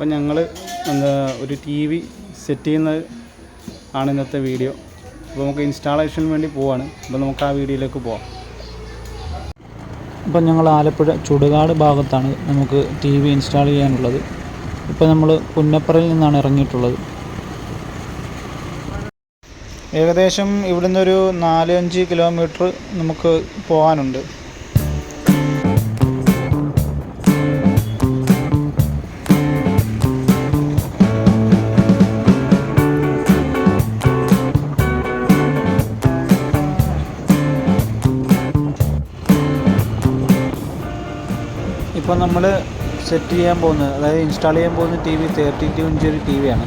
അപ്പം ഞങ്ങൾ ഒരു ടി വി സെറ്റ് ചെയ്യുന്നത് ആണ് ഇന്നത്തെ വീഡിയോ. അപ്പോൾ നമുക്ക് ഇൻസ്റ്റാളേഷന് വേണ്ടി പോവാണ്. അപ്പോൾ നമുക്ക് ആ വീഡിയോയിലേക്ക് പോവാം. ഇപ്പം ഞങ്ങൾ ആലപ്പുഴ ചുടുകാട് ഭാഗത്താണ് നമുക്ക് ടി വി ഇൻസ്റ്റാൾ ചെയ്യാനുള്ളത്. ഇപ്പോൾ നമ്മൾ പുന്നപ്പറയിൽ നിന്നാണ് ഇറങ്ങിയിട്ടുള്ളത്. ഏകദേശം ഇവിടുന്ന് ഒരു 4-5 കിലോമീറ്റർ നമുക്ക് പോകാനുണ്ട്. ഇപ്പോൾ നമ്മൾ സെറ്റ് ചെയ്യാൻ പോകുന്നത്, അതായത് ഇൻസ്റ്റാൾ ചെയ്യാൻ പോകുന്ന ടി വി 32 ഇഞ്ച് ഒരു ടി വിയാണ്.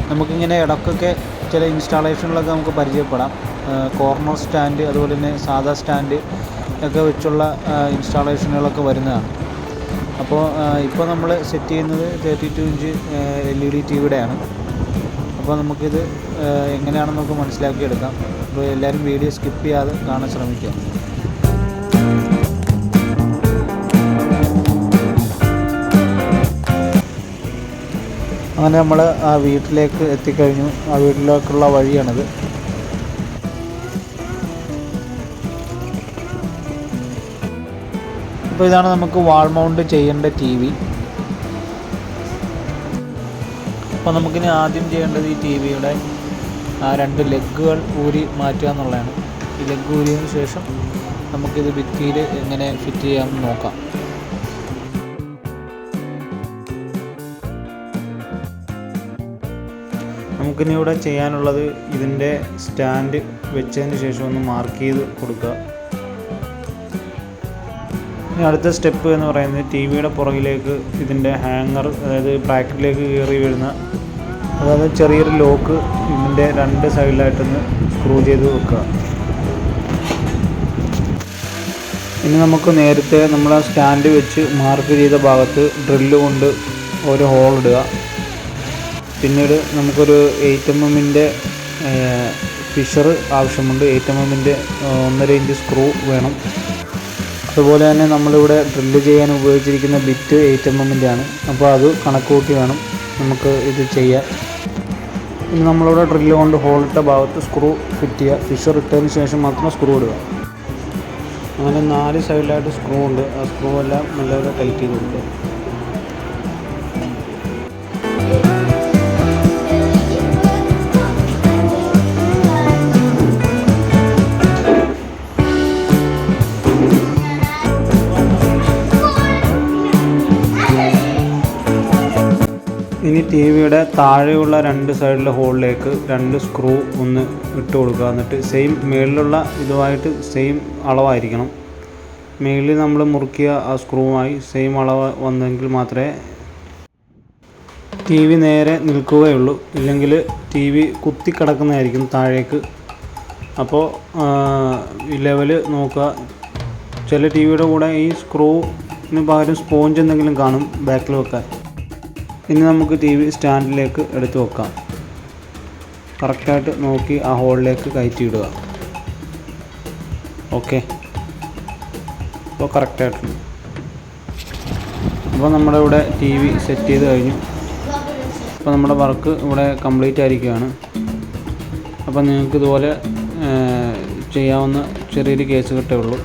നമുക്കിങ്ങനെ ഇടയ്ക്കൊക്കെ ചില ഇൻസ്റ്റാളേഷനിലൊക്കെ നമുക്ക് പരിചയപ്പെടാം. കോർണർ സ്റ്റാൻഡ്, അതുപോലെ തന്നെ സാധാ സ്റ്റാൻഡ് ഒക്കെ വെച്ചുള്ള ഇൻസ്റ്റാളേഷനുകളൊക്കെ വരുന്നതാണ്. അപ്പോൾ ഇപ്പോൾ നമ്മൾ സെറ്റ് ചെയ്യുന്നത് 32 ഇഞ്ച് LED ടി വിയുടെയാണ്. അപ്പോൾ നമുക്കിത് എങ്ങനെയാണെന്നൊക്കെ മനസ്സിലാക്കിയെടുക്കാം. അപ്പോൾ എല്ലാവരും വീഡിയോ സ്കിപ്പ് ചെയ്യാതെ കാണാൻ ശ്രമിക്കുക. അങ്ങനെ നമ്മൾ ആ വീട്ടിലേക്ക് എത്തിക്കഴിഞ്ഞു. ആ വീട്ടിലേക്കുള്ള വഴിയാണിത്. അപ്പോൾ ഇതാണ് നമുക്ക് വാൾ മൗണ്ട് ചെയ്യേണ്ട ടി വി. അപ്പോൾ നമുക്കിനി ആദ്യം ചെയ്യേണ്ടത് ഈ ടി വിയുടെ ആ 2 ലെഗുകൾ ഊരി മാറ്റുക എന്നുള്ളതാണ്. ഈ ലെഗ് ഊരിയതിന് ശേഷം നമുക്കിത് ഭിത്തിയിൽ എങ്ങനെ ഫിറ്റ് ചെയ്യാമെന്ന് നോക്കാം. നമുക്കിനി ഇവിടെ ചെയ്യാനുള്ളത് ഇതിൻ്റെ സ്റ്റാൻഡ് വെച്ചതിന് ശേഷം ഒന്ന് മാർക്ക് ചെയ്ത് കൊടുക്കുക. ഇനി അടുത്ത സ്റ്റെപ്പ് എന്ന് പറയുന്നത് ടി വിയുടെ പുറകിലേക്ക് ഇതിൻ്റെ ഹാങ്ങർ, അതായത് ബ്രാക്കറ്റിലേക്ക് കയറി വരുന്ന, അതായത് ചെറിയൊരു ലോക്ക് ഇതിൻ്റെ 2 സൈഡിലായിട്ടൊന്ന് സ്ക്രൂ ചെയ്ത് വെക്കുക. ഇനി നമുക്ക് നേരത്തെ നമ്മൾ ആ സ്റ്റാൻഡ് വെച്ച് മാർക്ക് ചെയ്ത ഭാഗത്ത് ഡ്രില്ല് കൊണ്ട് ഒരു ഹോൾ ഇടുക. പിന്നീട് നമുക്കൊരു 8mm ഫിഷർ ആവശ്യമുണ്ട്. 8mm 1.5 ഇഞ്ച് സ്ക്രൂ വേണം. അതുപോലെ തന്നെ നമ്മളിവിടെ ഡ്രില്ല് ചെയ്യാൻ ഉപയോഗിച്ചിരിക്കുന്ന ബിറ്റ് 8mm ആണ്. അപ്പോൾ അത് കണക്ക് കൂട്ടി വേണം നമുക്ക് ഇത് ചെയ്യാൻ. ഇനി നമ്മളിവിടെ ഡ്രില്ല് കൊണ്ട് ഹോളിട്ട ഭാഗത്ത് സ്ക്രൂ ഫിറ്റ് ചെയ്യുക. ഫിഷർ ഇട്ടതിന് ശേഷം മാത്രം സ്ക്രൂ ഇടുക. അങ്ങനെ 4 സൈഡിലായിട്ട് സ്ക്രൂ ഉണ്ട്. ആ സ്ക്രൂ എല്ലാം നല്ലപോലെ ടൈറ്റ് ചെയ്ത് കൊടുക്കുക. ഇനി ടി വിയുടെ താഴെയുള്ള 2 സൈഡിലെ ഹോളിലേക്ക് 2 സ്ക്രൂ ഒന്ന് ഇട്ട് കൊടുക്കുക. എന്നിട്ട് സെയിം മേളിലുള്ള ഇതുമായിട്ട് സെയിം അളവായിരിക്കണം. മേളിൽ നമ്മൾ മുറുക്കിയ ആ സ്ക്രൂവുമായി സെയിം അളവ് വന്നെങ്കിൽ മാത്രമേ ടി വി നേരെ നിൽക്കുകയുള്ളൂ. ഇല്ലെങ്കിൽ ടി വി കുത്തിക്കിടക്കുന്നതായിരിക്കും താഴേക്ക്. അപ്പോൾ ഈ ലെവല് നോക്കുക. ചില ടി വിയുടെ കൂടെ ഈ സ്ക്രൂവിന് പകരം സ്പോഞ്ച് എന്തെങ്കിലും കാണും ബാക്കിൽ വെക്കാൻ. ഇനി നമുക്ക് ടി വി സ്റ്റാൻഡിലേക്ക് എടുത്ത് വെക്കാം. കറക്റ്റായിട്ട് നോക്കി ആ ഹോളിലേക്ക് കയറ്റിയിടുക. ഓക്കെ, അപ്പോൾ കറക്റ്റായിട്ടുണ്ട്. അപ്പോൾ നമ്മുടെ ഇവിടെ ടി വി സെറ്റ് ചെയ്ത് കഴിഞ്ഞു. അപ്പോൾ നമ്മുടെ വർക്ക് ഇവിടെ കംപ്ലീറ്റ് ആയിരിക്കുകയാണ്. അപ്പോൾ നിങ്ങൾക്ക് ഇതുപോലെ ചെയ്യാവുന്ന ചെറിയൊരു കേസ് കെട്ടേ ഉള്ളൂ.